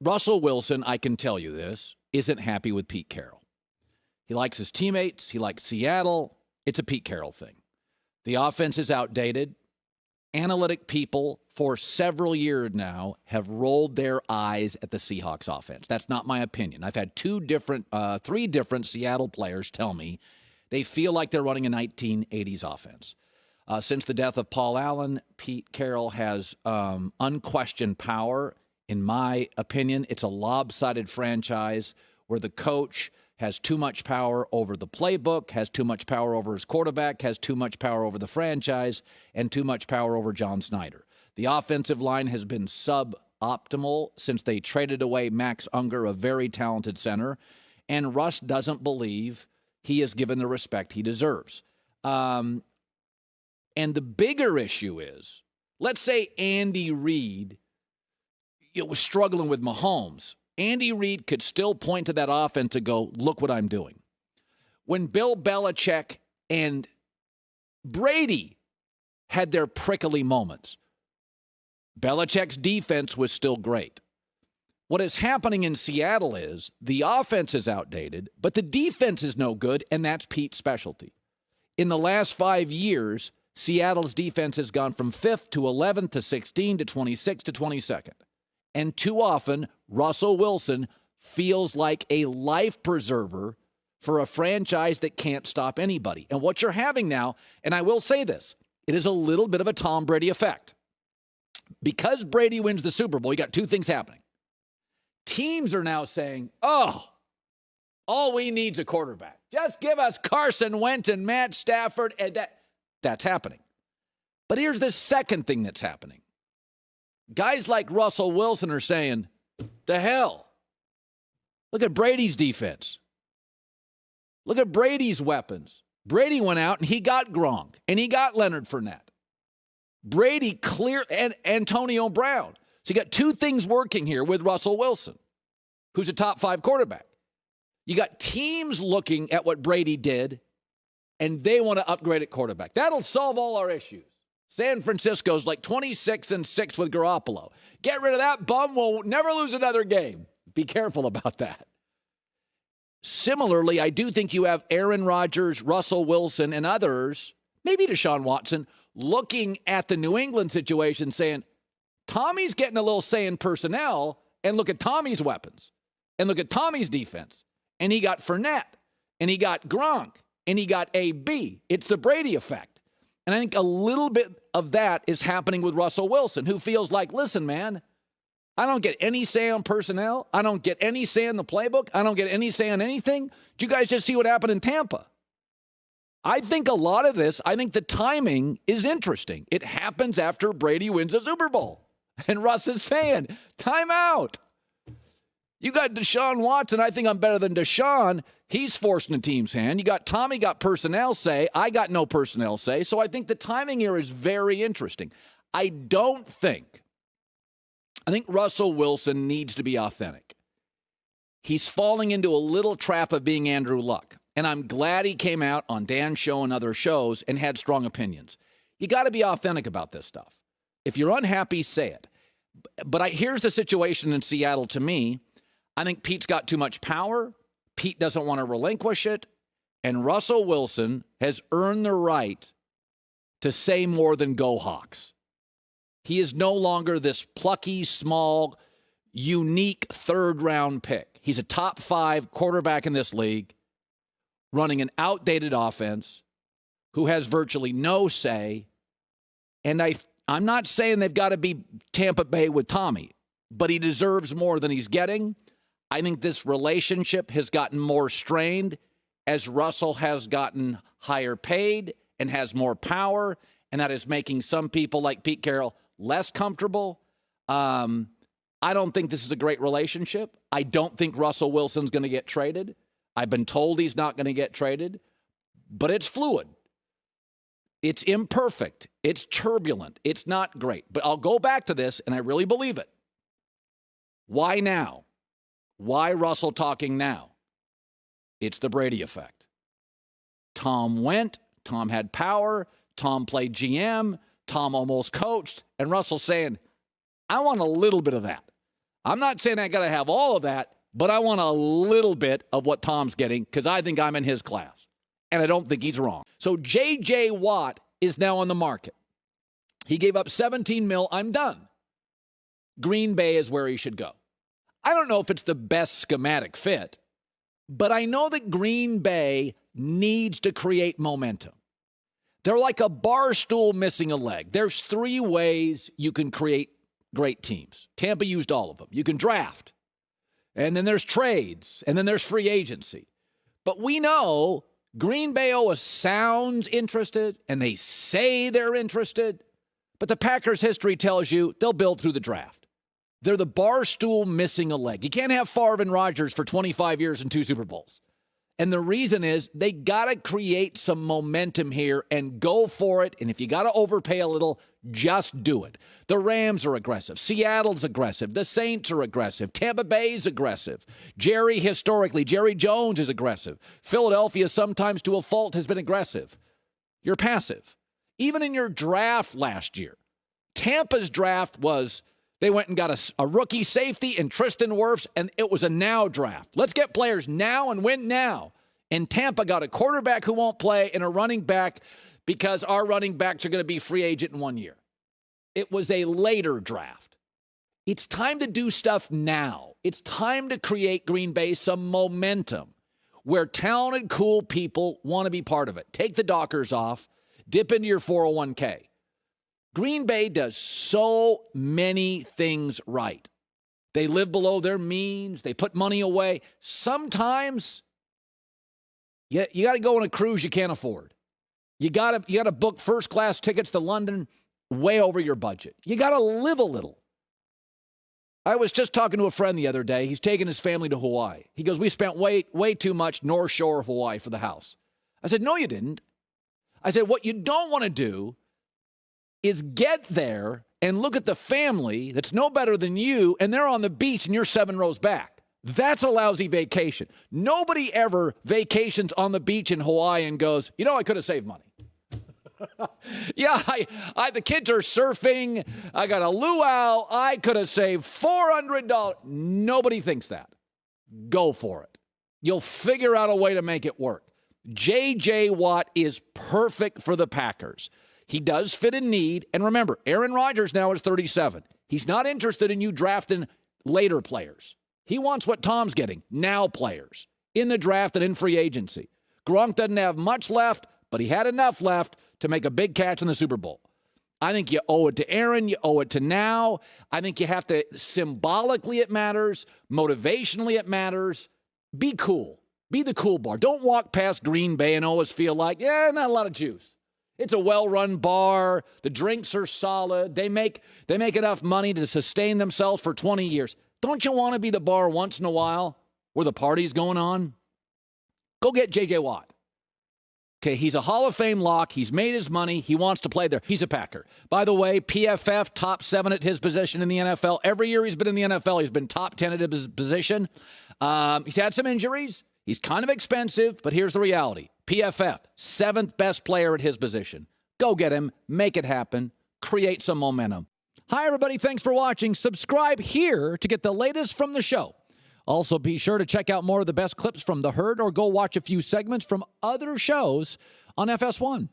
Russell Wilson, I can tell you this, isn't happy with Pete Carroll. He likes his teammates. He likes Seattle. It's a Pete Carroll thing. The offense is outdated. Analytic people for several years now have rolled their eyes at the Seahawks offense. That's not my opinion. I've had three different Seattle players tell me they feel like they're running a 1980s offense. Since the death of Paul Allen, Pete Carroll has unquestioned power. In my opinion, it's a lopsided franchise where the coach has too much power over the playbook, has too much power over his quarterback, has too much power over the franchise, and too much power over John Snyder. The offensive line has been suboptimal since they traded away Max Unger, a very talented center, and Russ doesn't believe he is given the respect he deserves. And the bigger issue is, let's say Andy Reid was struggling with Mahomes. Andy Reid could still point to that offense and go, look what I'm doing. When Bill Belichick and Brady had their prickly moments, Belichick's defense was still great. What is happening in Seattle is the offense is outdated, but the defense is no good, and that's Pete's specialty. In the last 5 years, Seattle's defense has gone from 5th to 11th to 16th to 26th to 22nd. And too often, Russell Wilson feels like a life preserver for a franchise that can't stop anybody. And what you're having now, and I will say this, it is a little bit of a Tom Brady effect. Because Brady wins the Super Bowl, you got two things happening. Teams are now saying, oh, all we need is a quarterback. Just give us Carson Wentz and Matt Stafford, and that's happening. But here's the second thing that's happening. Guys like Russell Wilson are saying, the hell. Look at Brady's defense. Look at Brady's weapons. Brady went out and he got Gronk and he got Leonard Fournette. Brady and Antonio Brown. So you got two things working here with Russell Wilson, who's a top 5 quarterback. You got teams looking at what Brady did and they want to upgrade at quarterback. That'll solve all our issues. San Francisco's like 26-6 with Garoppolo. Get rid of that bum. We'll never lose another game. Be careful about that. Similarly, I do think you have Aaron Rodgers, Russell Wilson, and others, maybe Deshaun Watson, looking at the New England situation saying, Tommy's getting a little say in personnel, and look at Tommy's weapons, and look at Tommy's defense. And he got Fournette, and he got Gronk, and he got AB. It's the Brady effect. And I think a little bit of that is happening with Russell Wilson, who feels like, listen, man, I don't get any say on personnel. I don't get any say in the playbook. I don't get any say on anything. Did you guys just see what happened in Tampa? I think a lot of this, I think the timing is interesting. It happens after Brady wins a Super Bowl. And Russ is saying, time out. You got Deshaun Watson. I think I'm better than Deshaun. He's forcing the team's hand. You got Tommy got personnel say. I got no personnel say. So I think the timing here is very interesting. I think Russell Wilson needs to be authentic. He's falling into a little trap of being Andrew Luck. And I'm glad he came out on Dan's show and other shows and had strong opinions. You got to be authentic about this stuff. If you're unhappy, say it. But here's the situation in Seattle to me. I think Pete's got too much power. Pete doesn't want to relinquish it. And Russell Wilson has earned the right to say more than go Hawks. He is no longer this plucky, small, unique third-round pick. He's a top 5 quarterback in this league, running an outdated offense, who has virtually no say. And I'm not saying they've got to be Tampa Bay with Tommy, but he deserves more than he's getting. I think this relationship has gotten more strained as Russell has gotten higher paid and has more power, and that is making some people like Pete Carroll less comfortable. I don't think this is a great relationship. I don't think Russell Wilson's going to get traded. I've been told he's not going to get traded, but it's fluid. It's imperfect. It's turbulent. It's not great. But I'll go back to this, and I really believe it. Why now? Why Russell talking now? It's the Brady effect. Tom went. Tom had power. Tom played GM. Tom almost coached. And Russell's saying, I want a little bit of that. I'm not saying I got to have all of that, but I want a little bit of what Tom's getting because I think I'm in his class. And I don't think he's wrong. So J.J. Watt is now on the market. He gave up $17 million. I'm done. Green Bay is where he should go. I don't know if it's the best schematic fit, but I know that Green Bay needs to create momentum. They're like a bar stool missing a leg. There's 3 ways you can create great teams. Tampa used all of them. You can draft, and then there's trades, and then there's free agency. But we know Green Bay always sounds interested, and they say they're interested, but the Packers' history tells you they'll build through the draft. They're the bar stool missing a leg. You can't have Favre and Rodgers for 25 years and 2 Super Bowls. And the reason is they got to create some momentum here and go for it. And if you got to overpay a little, just do it. The Rams are aggressive. Seattle's aggressive. The Saints are aggressive. Tampa Bay's aggressive. Jerry Jones is aggressive. Philadelphia, sometimes to a fault, has been aggressive. You're passive. Even in your draft last year, Tampa's draft was they went and got a rookie safety in Tristan Wirfs, and it was a now draft. Let's get players now and win now. And Tampa got a quarterback who won't play and a running back because our running backs are going to be free agent in 1 year. It was a later draft. It's time to do stuff now. It's time to create Green Bay some momentum where talented, cool people want to be part of it. Take the Dockers off. Dip into your 401k. Green Bay does so many things right. They live below their means. They put money away. Sometimes you got to go on a cruise you can't afford. You got to book first-class tickets to London way over your budget. You got to live a little. I was just talking to a friend the other day. He's taking his family to Hawaii. He goes, we spent way too much North Shore of Hawaii for the house. I said, no, you didn't. I said, what you don't want to do is get there and look at the family that's no better than you, and they're on the beach and you're 7 rows back. That's a lousy vacation. Nobody ever vacations on the beach in Hawaii and goes, I could have saved money. Yeah, the kids are surfing. I got a luau. I could have saved $400. Nobody thinks that. Go for it. You'll figure out a way to make it work. J.J. Watt is perfect for the Packers. He does fit in need. And remember, Aaron Rodgers now is 37. He's not interested in you drafting later players. He wants what Tom's getting, now players, in the draft and in free agency. Gronk doesn't have much left, but he had enough left to make a big catch in the Super Bowl. I think you owe it to Aaron. You owe it to now. I think you have to, symbolically it matters. Motivationally it matters. Be cool. Be the cool bar. Don't walk past Green Bay and always feel like, not a lot of juice. It's a well-run bar. The drinks are solid. They make enough money to sustain themselves for 20 years. Don't you want to be the bar once in a while where the party's going on? Go get J.J. Watt. Okay, he's a Hall of Fame lock. He's made his money. He wants to play there. He's a Packer. By the way, PFF, top 7 at his position in the NFL. Every year he's been in the NFL, he's been top 10 at his position. He's had some injuries. He's kind of expensive, but here's the reality. PFF, 7th best player at his position. Go get him. Make it happen. Create some momentum. Hi, everybody. Thanks for watching. Subscribe here to get the latest from the show. Also, be sure to check out more of the best clips from The Herd or go watch a few segments from other shows on FS1.